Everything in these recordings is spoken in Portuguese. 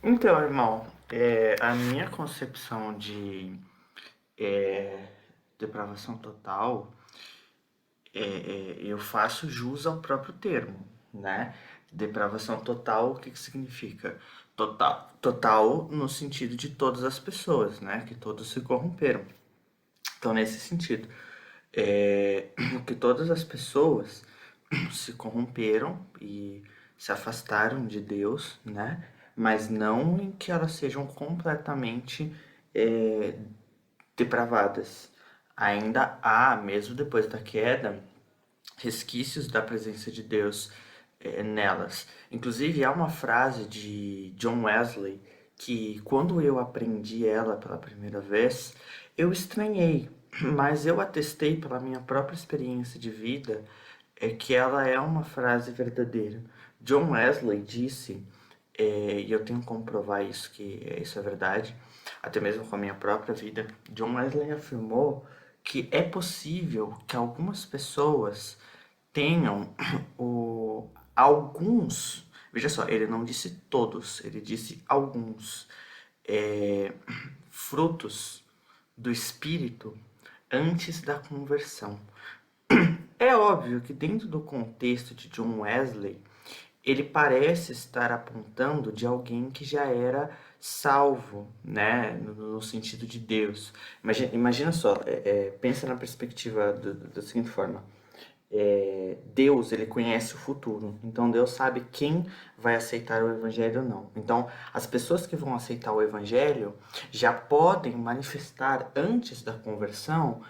Então, irmão, a minha concepção de depravação total, eu faço jus ao próprio termo, né? Depravação total, o que que significa? Total no sentido de todas as pessoas, né? Que todos se corromperam. Então, nesse sentido, que todas as pessoas se corromperam e se afastaram de Deus, né? Mas não em que elas sejam completamente é, depravadas. Ainda há, mesmo depois da queda, resquícios da presença de Deus nelas. Inclusive, há uma frase de John Wesley que, quando eu aprendi ela pela primeira vez, eu estranhei, mas eu atestei pela minha própria experiência de vida que ela é uma frase verdadeira. John Wesley disse, e eu tenho como provar isso, que isso é verdade, até mesmo com a minha própria vida. John Wesley afirmou que é possível que algumas pessoas tenham alguns, veja só, ele não disse todos, ele disse alguns é, frutos do espírito antes da conversão. É óbvio que dentro do contexto de John Wesley, ele parece estar apontando de alguém que já era salvo, né, no sentido de Deus. Imagina só, pensa na perspectiva da seguinte forma. Deus, ele conhece o futuro, então Deus sabe quem vai aceitar o evangelho ou não. Então, as pessoas que vão aceitar o evangelho já podem manifestar antes da conversão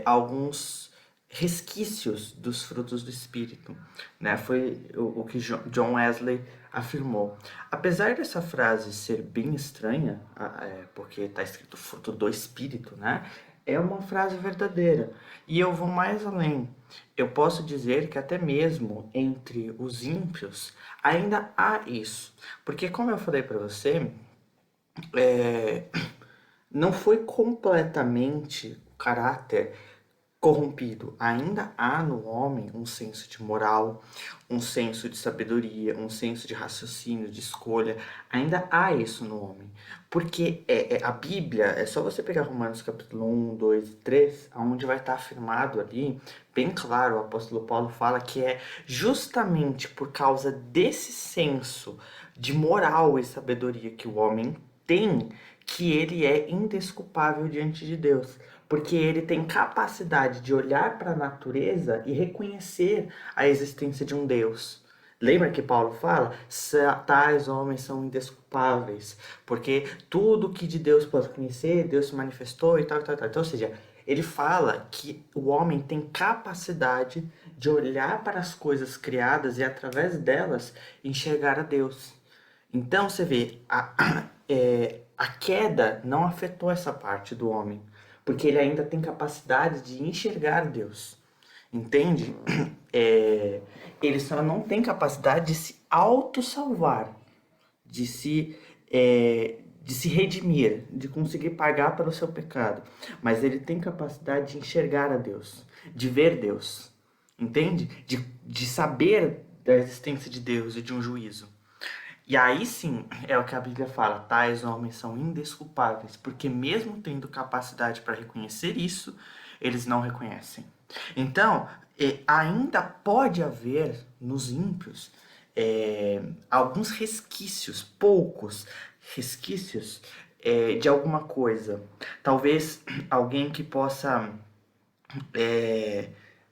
alguns resquícios dos frutos do Espírito, né? Foi o que John Wesley afirmou. Apesar dessa frase ser bem estranha, porque está escrito fruto do Espírito, né? É uma frase verdadeira. E eu vou mais além. Eu posso dizer que até mesmo entre os ímpios ainda há isso. Porque, como eu falei para você, é, não foi completamente o caráter corrompido. Ainda há no homem um senso de moral, um senso de sabedoria, um senso de raciocínio, de escolha. Ainda há isso no homem. Porque a Bíblia, é só você pegar Romanos capítulo 1, 2 e 3, onde vai estar afirmado ali, bem claro, o apóstolo Paulo fala que é justamente por causa desse senso de moral e sabedoria que o homem tem que ele é indesculpável diante de Deus, porque ele tem capacidade de olhar para a natureza e reconhecer a existência de um Deus. Lembra que Paulo fala? Tais homens são indesculpáveis, porque tudo que de Deus pode conhecer, Deus se manifestou e tal, e tal, e tal. Então, ou seja, ele fala que o homem tem capacidade de olhar para as coisas criadas e, através delas, enxergar a Deus. Então você vê, a queda não afetou essa parte do homem, porque ele ainda tem capacidade de enxergar Deus, entende? Ele só não tem capacidade de se auto-salvar, de se, de se redimir, de conseguir pagar pelo seu pecado, mas ele tem capacidade de enxergar a Deus, de ver Deus, entende? De saber da existência de Deus e de um juízo. E aí sim é o que a Bíblia fala: tais homens são indesculpáveis, porque mesmo tendo capacidade para reconhecer isso, eles não reconhecem. Então, ainda pode haver nos ímpios alguns resquícios, poucos resquícios de alguma coisa. Talvez alguém que possa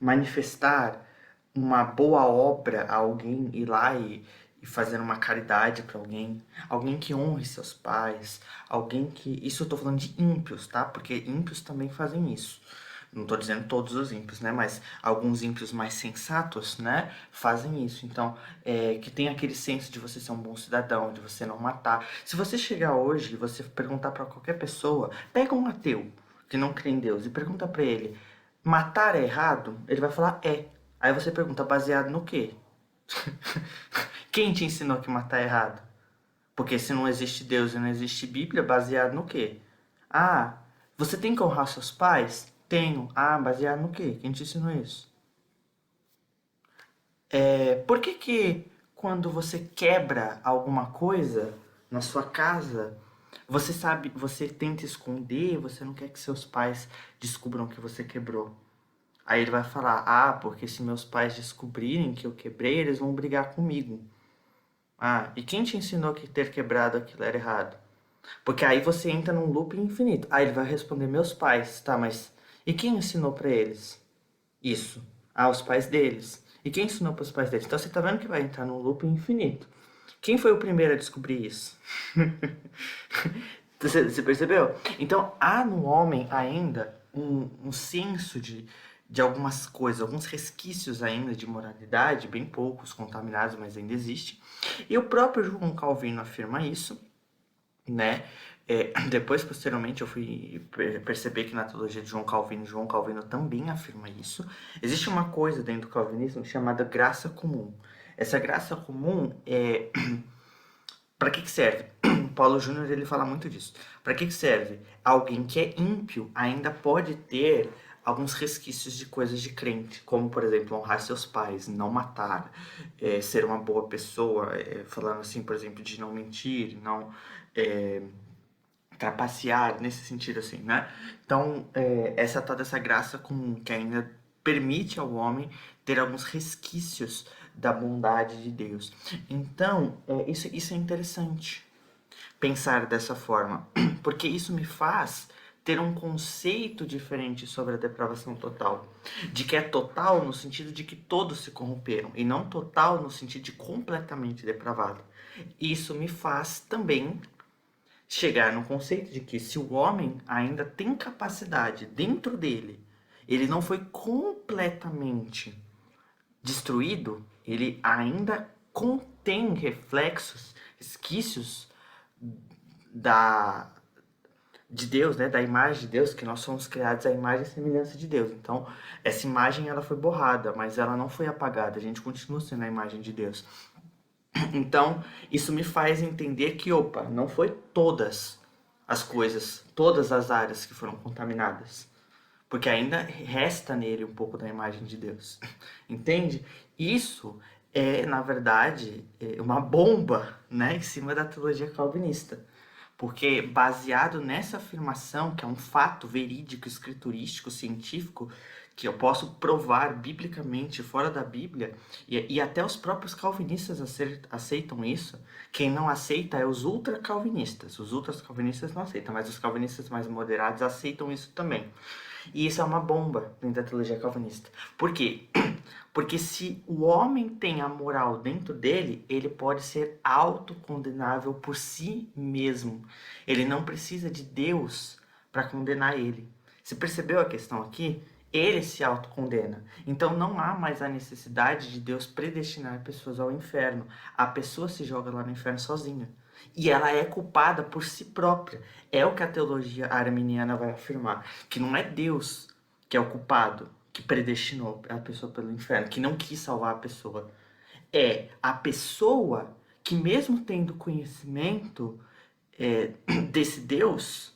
manifestar uma boa obra a alguém, ir lá e fazer uma caridade para alguém, alguém que honre seus pais, alguém que. Isso eu tô falando de ímpios, tá? Porque ímpios também fazem isso. Não tô dizendo todos os ímpios, né? Mas alguns ímpios mais sensatos, né? Fazem isso. Então, que tem aquele senso de você ser um bom cidadão, de você não matar. Se você chegar hoje e você perguntar para qualquer pessoa, pega um ateu que não crê em Deus e pergunta para ele: matar é errado? Ele vai falar é. Aí você pergunta, baseado no quê? Quem te ensinou que matar é errado? Porque se não existe Deus e não existe Bíblia, baseado no quê? Ah, você tem que honrar seus pais? Tenho. Ah, baseado no quê? Quem te ensinou isso? Por que que quando você quebra alguma coisa, na sua casa, você sabe, você tenta esconder, você não quer que seus pais descubram que você quebrou. Aí ele vai falar, ah, porque se meus pais descobrirem que eu quebrei, eles vão brigar comigo. Ah, e quem te ensinou que ter quebrado aquilo era errado? Porque aí você entra num loop infinito. Aí ele vai responder, meus pais, tá, mas e quem ensinou pra eles isso? Ah, os pais deles. E quem ensinou pros pais deles? Então você tá vendo que vai entrar num loop infinito. Quem foi o primeiro a descobrir isso? Você percebeu? Então há no homem ainda um senso de algumas coisas, alguns resquícios ainda de moralidade, bem poucos contaminados, mas ainda existe. E o próprio João Calvino afirma isso, né? Depois, posteriormente, eu fui perceber que na teologia de João Calvino também afirma isso. Existe uma coisa dentro do calvinismo chamada graça comum. Essa graça comum é para que serve? Paulo Júnior ele fala muito disso. Para que serve? Alguém que é ímpio ainda pode ter alguns resquícios de coisas de crente, como por exemplo honrar seus pais, não matar, ser uma boa pessoa, falando assim, por exemplo, de não mentir, não é, trapacear nesse sentido assim, né? Então essa tal dessa graça comum que ainda permite ao homem ter alguns resquícios da bondade de Deus. Então isso é interessante pensar dessa forma, porque isso me faz ter um conceito diferente sobre a depravação total, de que é total no sentido de que todos se corromperam e não total no sentido de completamente depravado. Isso me faz também chegar no conceito de que se o homem ainda tem capacidade dentro dele, ele não foi completamente destruído, ele ainda contém reflexos, resquícios da de Deus, né, da imagem de Deus, que nós somos criados à imagem e semelhança de Deus. Então, essa imagem ela foi borrada, mas ela não foi apagada. A gente continua sendo a imagem de Deus. Então, isso me faz entender que, opa, não foi todas as coisas, todas as áreas que foram contaminadas, porque ainda resta nele um pouco da imagem de Deus. Entende? Isso é, na verdade, uma bomba, né, em cima da teologia calvinista. Porque baseado nessa afirmação, que é um fato verídico, escriturístico, científico, que eu posso provar biblicamente fora da Bíblia, e até os próprios calvinistas aceitam isso. Quem não aceita é os ultra-calvinistas. Os ultra-calvinistas não aceitam, mas os calvinistas mais moderados aceitam isso também. E isso é uma bomba dentro da teologia calvinista. Por quê? Porque se o homem tem a moral dentro dele, ele pode ser autocondenável por si mesmo. Ele não precisa de Deus para condenar ele. Você percebeu a questão aqui? Ele se autocondena. Então não há mais a necessidade de Deus predestinar pessoas ao inferno. A pessoa se joga lá no inferno sozinha. E ela é culpada por si própria. É o que a teologia arminiana vai afirmar. Que não é Deus que é o culpado, que predestinou a pessoa pelo inferno, que não quis salvar a pessoa. É a pessoa que, mesmo tendo conhecimento desse Deus,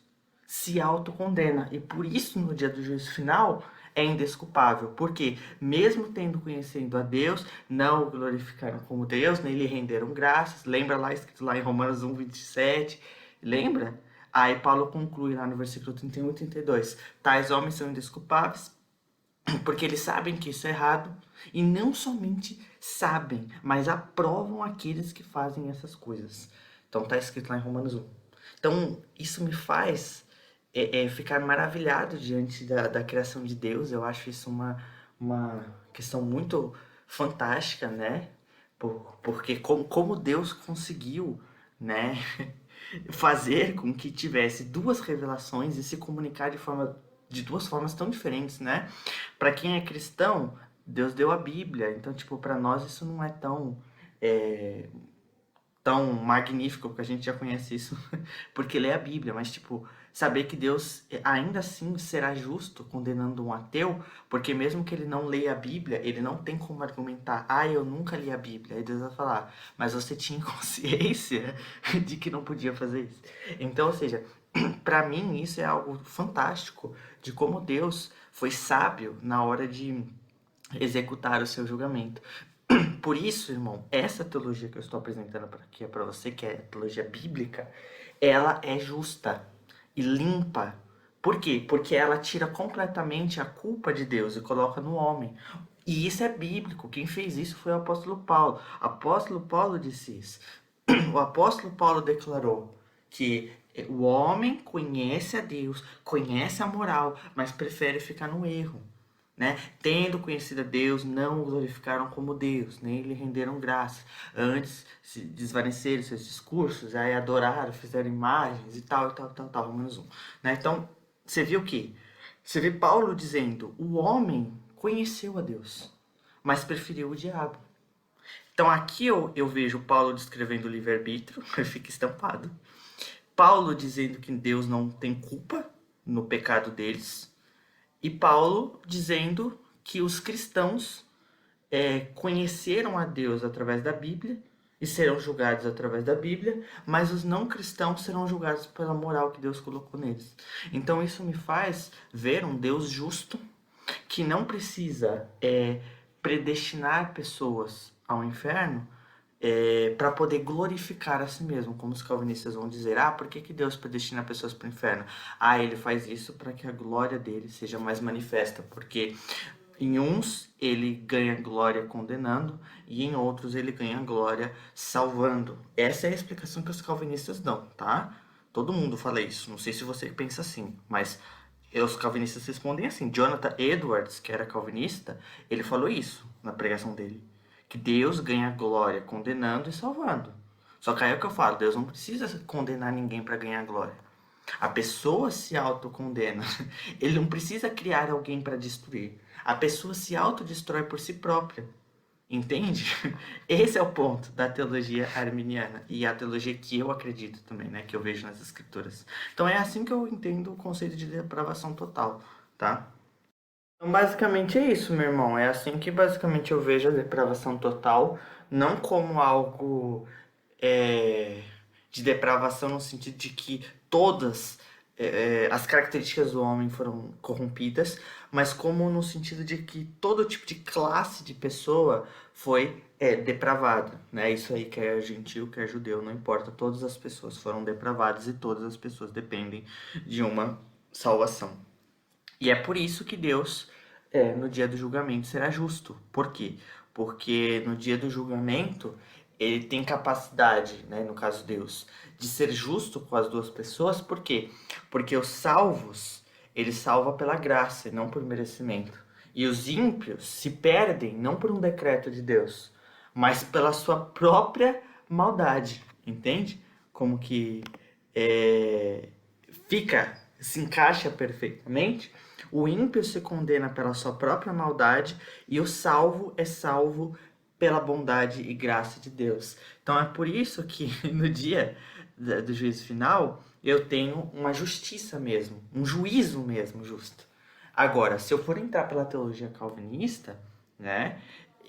se autocondena. E por isso, no dia do juízo final, é indesculpável. Porque, mesmo tendo conhecido a Deus, não o glorificaram como Deus, nem lhe renderam graças. Lembra lá, escrito lá em Romanos 1, 27? Lembra? Aí Paulo conclui lá no versículo 31 e 32. Tais homens são indesculpáveis, porque eles sabem que isso é errado, e não somente sabem, mas aprovam aqueles que fazem essas coisas. Então está escrito lá em Romanos 1. Então isso me faz ficar maravilhado diante da criação de Deus. Eu acho isso uma questão muito fantástica, né? Porque como Deus conseguiu, né, fazer com que tivesse duas revelações e se comunicar de duas formas tão diferentes, né? Para quem é cristão, Deus deu a Bíblia, então tipo para nós isso não é é, tão magnífico, porque a gente já conhece isso, porque lê a Bíblia, mas tipo, saber que Deus ainda assim será justo condenando um ateu, porque mesmo que ele não leia a Bíblia, ele não tem como argumentar, ah, eu nunca li a Bíblia. Aí Deus vai falar, mas você tinha consciência de que não podia fazer isso. Então, ou seja, para mim isso é algo fantástico de como Deus foi sábio na hora de executar o seu julgamento. Por isso, irmão, essa teologia que eu estou apresentando aqui para você, que é a teologia bíblica, ela é justa e limpa. Por quê? Porque ela tira completamente a culpa de Deus e coloca no homem. E isso é bíblico. Quem fez isso foi o apóstolo Paulo. O apóstolo Paulo disse isso. O apóstolo Paulo declarou que o homem conhece a Deus, conhece a moral, mas prefere ficar no erro. Né? Tendo conhecido a Deus, não o glorificaram como Deus, nem lhe renderam graça. Antes se desvaneceram seus discursos, aí adoraram, fizeram imagens e tal, Romanos 1. Né? Então, você viu o quê? Você vê Paulo dizendo, o homem conheceu a Deus, mas preferiu o diabo. Então aqui eu vejo Paulo descrevendo o livre-arbítrio, fica estampado. Paulo dizendo que Deus não tem culpa no pecado deles. E Paulo dizendo que os cristãos conheceram a Deus através da Bíblia e serão julgados através da Bíblia, mas os não cristãos serão julgados pela moral que Deus colocou neles. Então isso me faz ver um Deus justo que não precisa predestinar pessoas ao inferno para poder glorificar a si mesmo, como os calvinistas vão dizer. Por que Deus predestina pessoas para o inferno? Ele faz isso para que a glória dele seja mais manifesta, porque em uns ele ganha glória condenando e em outros ele ganha glória salvando. Essa é a explicação que os calvinistas dão, tá? Todo mundo fala isso, não sei se você pensa assim, mas os calvinistas respondem assim. Jonathan Edwards, que era calvinista, ele falou isso na pregação dele, que Deus ganha glória condenando e salvando. Só que aí é o que eu falo, Deus não precisa condenar ninguém para ganhar glória. A pessoa se autocondena. Ele não precisa criar alguém para destruir. A pessoa se autodestrói por si própria. Entende? Esse é o ponto da teologia arminiana e a teologia que eu acredito também, né, que eu vejo nas escrituras. Então é assim que eu entendo o conceito de depravação total, tá? Então basicamente é isso, meu irmão. É assim que basicamente eu vejo a depravação total, não como algo de depravação no sentido de que todas as características do homem foram corrompidas, mas como no sentido de que todo tipo de classe de pessoa foi depravada, né? Isso aí, quer gentil, quer judeu, não importa, todas as pessoas foram depravadas e todas as pessoas dependem de uma salvação. E é por isso que Deus, no dia do julgamento, será justo. Por quê? Porque no dia do julgamento, ele tem capacidade, né, no caso Deus, de ser justo com as duas pessoas. Por quê? Porque os salvos, ele salva pela graça e não por merecimento. E os ímpios se perdem não por um decreto de Deus, mas pela sua própria maldade. Entende? Como que se encaixa perfeitamente. O ímpio se condena pela sua própria maldade e o salvo é salvo pela bondade e graça de Deus. Então é por isso que no dia do juízo final eu tenho uma justiça mesmo, um juízo mesmo justo. Agora, se eu for entrar pela teologia calvinista, né,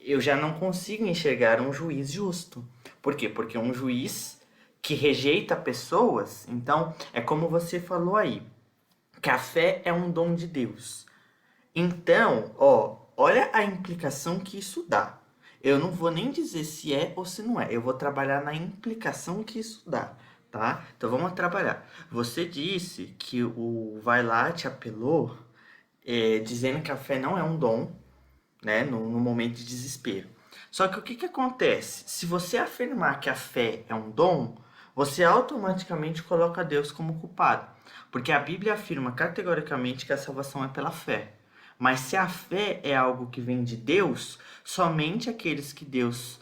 eu já não consigo enxergar um juiz justo. Por quê? Porque um juiz que rejeita pessoas, então é como você falou aí, que a fé é um dom de Deus. Então, olha a implicação que isso dá. Eu não vou nem dizer se é ou se não é. Eu vou trabalhar na implicação que isso dá, tá? Então vamos trabalhar. Você disse que o Vai Lá te apelou, dizendo que a fé não é um dom, né? No momento de desespero. Só que o que acontece? Se você afirmar que a fé é um dom, você automaticamente coloca Deus como culpado. Porque a Bíblia afirma categoricamente que a salvação é pela fé. Mas se a fé é algo que vem de Deus, somente aqueles que Deus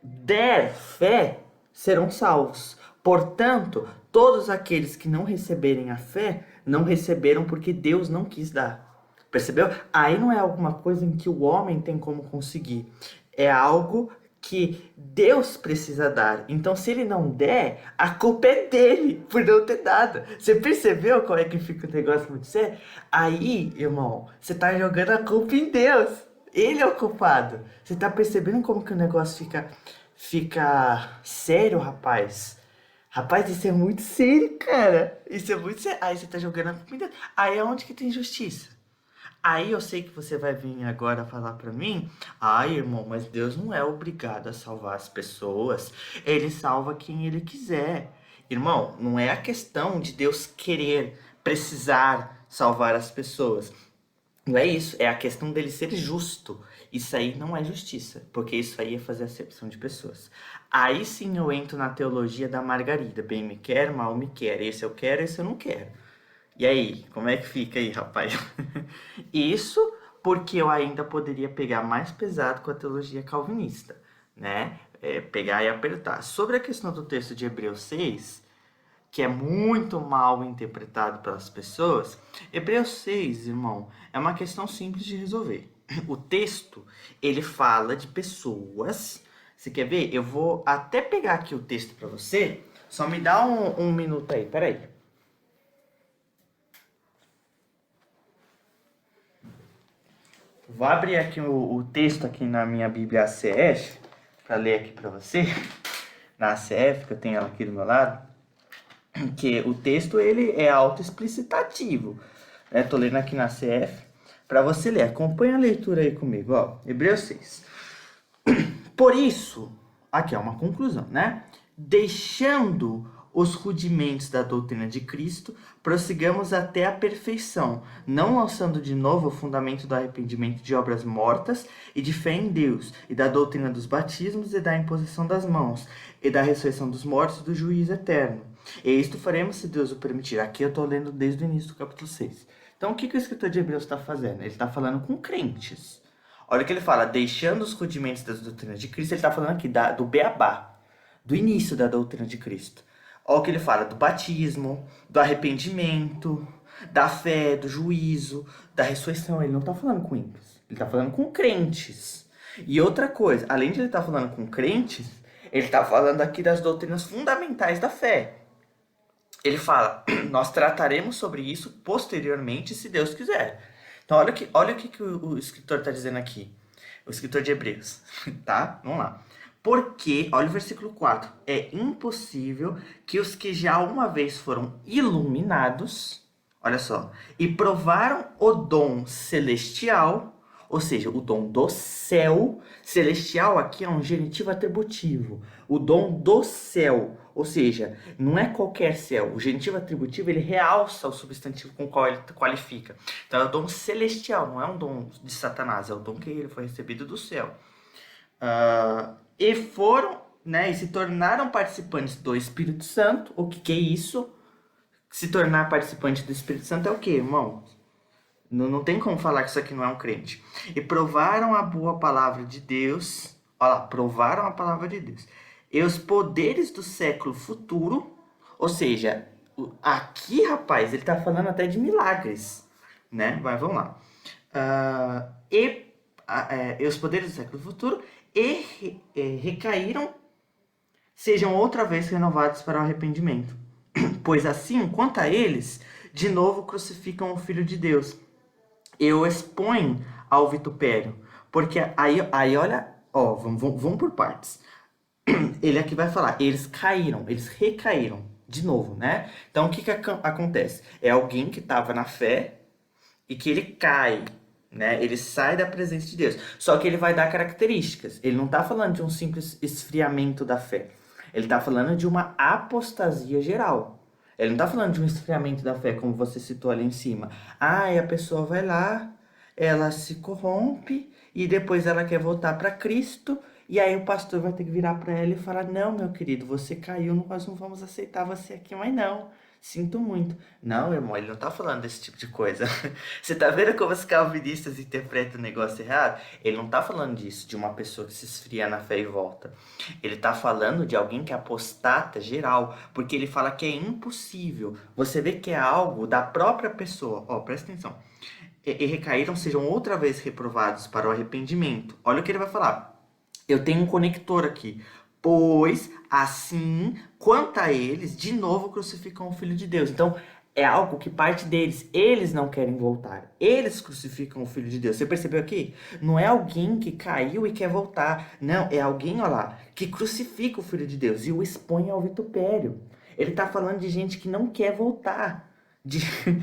der fé serão salvos. Portanto, todos aqueles que não receberem a fé, não receberam porque Deus não quis dar. Percebeu? Aí não é alguma coisa em que o homem tem como conseguir. É algo que Deus precisa dar. Então, se ele não der, a culpa é dele por não ter dado. Você percebeu como é que fica o negócio muito sério? Aí, irmão, você tá jogando a culpa em Deus. Ele é o culpado. Você tá percebendo como que o negócio fica sério, rapaz? Rapaz, isso é muito sério, cara. Isso é muito sério. Aí você tá jogando a culpa em Deus. Aí é onde que tem justiça. Aí eu sei que você vai vir agora falar pra mim, ai, irmão, mas Deus não é obrigado a salvar as pessoas, ele salva quem ele quiser. Irmão, não é a questão de Deus querer, precisar salvar as pessoas. Não é isso, é a questão dele ser justo. Isso aí não é justiça, porque isso aí é fazer acepção de pessoas. Aí sim eu entro na teologia da Margarida. Bem me quer, mal me quer. Esse eu quero, esse eu não quero. E aí, como é que fica aí, rapaz? Isso porque eu ainda poderia pegar mais pesado com a teologia calvinista, né? Pegar e apertar. Sobre a questão do texto de Hebreus 6, que é muito mal interpretado pelas pessoas, Hebreus 6, irmão, é uma questão simples de resolver. O texto, ele fala de pessoas. Você quer ver? Eu vou até pegar aqui o texto para você. Só me dá um minuto aí, peraí. Vou abrir aqui o texto aqui na minha Bíblia ACF, para ler aqui para você, na ACF, que eu tenho ela aqui do meu lado, que o texto ele é autoexplicitativo. Tô lendo aqui na ACF, para você ler. Acompanha a leitura aí comigo, ó. Hebreus 6. Por isso, aqui é uma conclusão, né? Deixando os rudimentos da doutrina de Cristo, prossigamos até a perfeição, não lançando de novo o fundamento do arrependimento de obras mortas e de fé em Deus, e da doutrina dos batismos e da imposição das mãos, e da ressurreição dos mortos e do juízo eterno. E isto faremos se Deus o permitir. Aqui eu estou lendo desde o início do capítulo 6. Então, o que o escritor de Hebreus está fazendo? Ele está falando com crentes. Olha o que ele fala, deixando os rudimentos das doutrinas de Cristo, ele está falando aqui do beabá, do início da doutrina de Cristo. Olha o que ele fala do batismo, do arrependimento, da fé, do juízo, da ressurreição. Ele não está falando com ímpios, ele está falando com crentes. E outra coisa, além de ele estar falando com crentes, ele está falando aqui das doutrinas fundamentais da fé. Ele fala, nós trataremos sobre isso posteriormente, se Deus quiser. Então, olha o que o escritor está dizendo aqui. O escritor de Hebreus, tá? Vamos lá. Porque, olha o versículo 4. É impossível que os que já uma vez foram iluminados, olha só, e provaram o dom celestial, ou seja, o dom do céu. Celestial aqui é um genitivo atributivo. O dom do céu, ou seja, não é qualquer céu. O genitivo atributivo, ele realça o substantivo com o qual ele qualifica. Então é o dom celestial, não é um dom de Satanás, é o dom que ele foi recebido do céu. E foram, né, e se tornaram participantes do Espírito Santo. O que é isso? Se tornar participante do Espírito Santo é o que, irmão? Não tem como falar que isso aqui não é um crente. E provaram a boa palavra de Deus. Olha lá, provaram a palavra de Deus. E os poderes do século futuro. Ou seja, aqui, rapaz, ele tá falando até de milagres, né? Mas vamos lá. E os poderes do século futuro recaíram, sejam outra vez renovados para o arrependimento. Pois assim, quanto a eles, de novo crucificam o Filho de Deus e o expõem ao vitupério. Porque aí olha, ó, vamos por partes. Ele aqui vai falar, eles caíram, eles recaíram de novo, né? Então, o que acontece? É alguém que estava na fé e que ele cai, né? Ele sai da presença de Deus. Só que ele vai dar características. Ele não está falando de um simples esfriamento da fé. Ele está falando de uma apostasia geral. Ele não está falando de um esfriamento da fé, como você citou ali em cima. E a pessoa vai lá, ela se corrompe e depois ela quer voltar para Cristo. E aí o pastor vai ter que virar para ela e falar, não, meu querido, você caiu, nós não vamos aceitar você aqui mais não. Sinto muito. Não, irmão, ele não tá falando desse tipo de coisa. Você tá vendo como os calvinistas interpretam o negócio errado? Ele não tá falando disso, de uma pessoa que se esfria na fé e volta. Ele tá falando de alguém que apostata geral, porque ele fala que é impossível. Você vê que é algo da própria pessoa. Ó, presta atenção. E recaíram, sejam outra vez reprovados para o arrependimento. Olha o que ele vai falar. Eu tenho um conector aqui. Pois, assim, quanto a eles, de novo crucificam o Filho de Deus. Então, é algo que parte deles. Eles não querem voltar. Eles crucificam o Filho de Deus. Você percebeu aqui? Não é alguém que caiu e quer voltar. Não, é alguém, olha lá, que crucifica o Filho de Deus e o expõe ao vitupério. Ele está falando de gente que não quer voltar. de-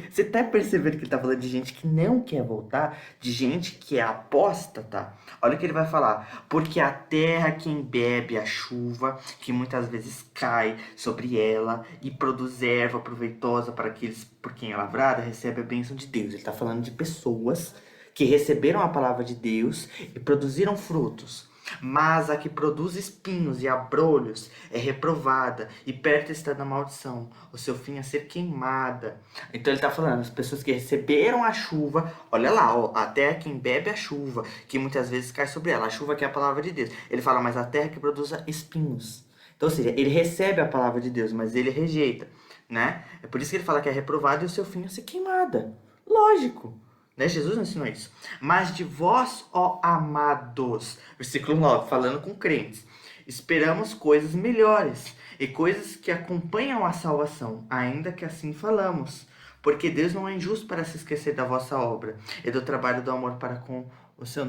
Você tá percebendo que ele tá falando de gente que não quer voltar, de gente que é apóstata? Olha o que ele vai falar. Porque a terra quem bebe a chuva, que muitas vezes cai sobre ela e produz erva proveitosa para aqueles por quem é lavrada, recebe a bênção de Deus. Ele tá falando de pessoas que receberam a palavra de Deus e produziram frutos. Mas a que produz espinhos e abrolhos é reprovada e perto está da maldição, o seu fim é ser queimada. Então ele está falando, as pessoas que receberam a chuva, olha lá, ó, a terra quem bebe a chuva, que muitas vezes cai sobre ela, a chuva que é a palavra de Deus. Ele fala, mas a terra que produz espinhos. Então, ou seja, ele recebe a palavra de Deus, mas ele rejeita, né? É por isso que ele fala que é reprovada e o seu fim é ser queimada. Lógico. Né? Jesus ensinou isso. Mas de vós, ó amados, versículo 9, falando com crentes, esperamos coisas melhores e coisas que acompanham a salvação, ainda que assim falamos. Porque Deus não é injusto para se esquecer da vossa obra e do trabalho do amor para com o seu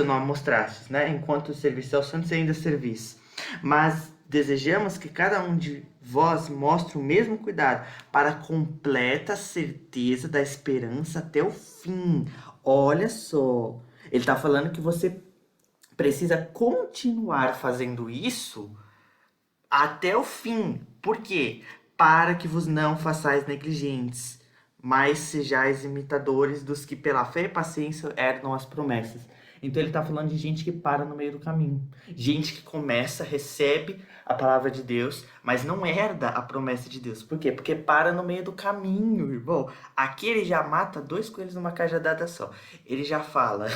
nome mostrastes, né? Enquanto serviço aos santos e ainda servis. Mas desejamos que cada um de vós mostre o mesmo cuidado para a completa certeza da esperança até o fim. Olha só, ele está falando que você precisa continuar fazendo isso até o fim. Por quê? Para que vos não façais negligentes, mas sejais imitadores dos que pela fé e paciência herdam as promessas. Então ele está falando de gente que para no meio do caminho. Gente que começa, recebe a palavra de Deus, mas não herda a promessa de Deus. Por quê? Porque para no meio do caminho, irmão. Aqui ele já mata dois coelhos numa cajadada só. Ele já fala,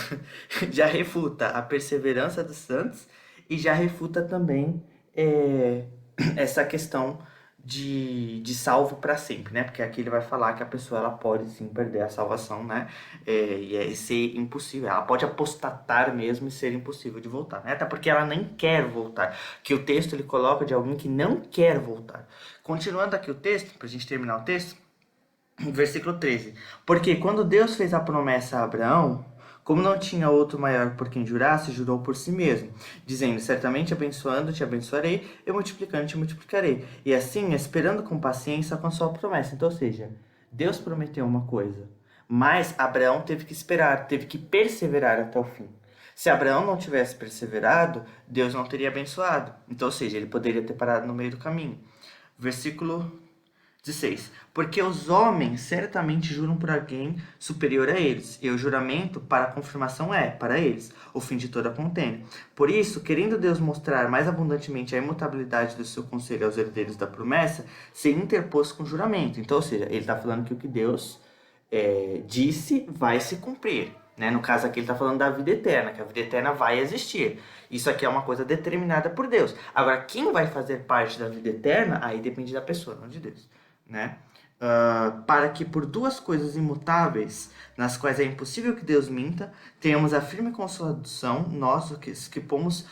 já refuta a perseverança dos santos e já refuta também é, essa questão de salvo para sempre, né? Porque aqui ele vai falar que a pessoa ela pode sim perder a salvação, né? E ser impossível. Ela pode apostatar mesmo e ser impossível de voltar, né? Até porque ela nem quer voltar. Que o texto ele coloca de alguém que não quer voltar. Continuando aqui o texto, pra gente terminar o texto, versículo 13. Porque quando Deus fez a promessa a Abraão, como não tinha outro maior por quem jurasse, jurou por si mesmo, dizendo: certamente abençoando te abençoarei, e multiplicando te multiplicarei. E assim, esperando com paciência com a sua promessa. Então, ou seja, Deus prometeu uma coisa, mas Abraão teve que esperar, teve que perseverar até o fim. Se Abraão não tivesse perseverado, Deus não teria abençoado. Então, ou seja, ele poderia ter parado no meio do caminho. Versículo 16. Porque os homens certamente juram por alguém superior a eles, e o juramento para a confirmação é, para eles, o fim de toda contenda. Por isso, querendo Deus mostrar mais abundantemente a imutabilidade do seu conselho aos herdeiros da promessa, se interpôs com juramento. Então, ou seja, ele está falando que o que Deus disse vai se cumprir. Né? No caso aqui ele está falando da vida eterna, que a vida eterna vai existir. Isso aqui é uma coisa determinada por Deus. Agora, quem vai fazer parte da vida eterna, aí depende da pessoa, não de Deus. Né? Para que por duas coisas imutáveis, nas quais é impossível que Deus minta, tenhamos a firme consolação, nós os que pomos,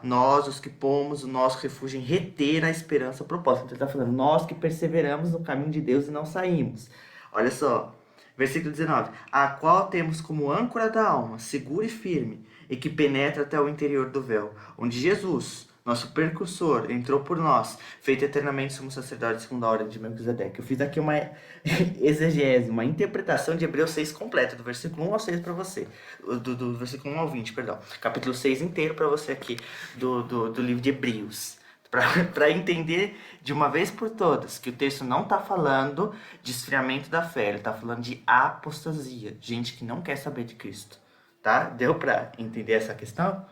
nós os que pomos o nosso refúgio em reter a esperança proposta. Então ele está falando, nós que perseveramos no caminho de Deus e não saímos. Olha só, versículo 19: a qual temos como âncora da alma, segura e firme, e que penetra até o interior do véu, onde Jesus, nosso precursor, entrou por nós, feito eternamente sumo sacerdote segundo a ordem de Melquisedeque. Eu fiz aqui uma exegese, uma interpretação de Hebreus 6 completa, do versículo 1 ao 6 para você. Do versículo 1 ao 20, perdão. Capítulo 6 inteiro para você aqui, do livro de Hebreus. Para entender de uma vez por todas que o texto não está falando de esfriamento da fé, ele está falando de apostasia, gente que não quer saber de Cristo, tá? Deu para entender essa questão?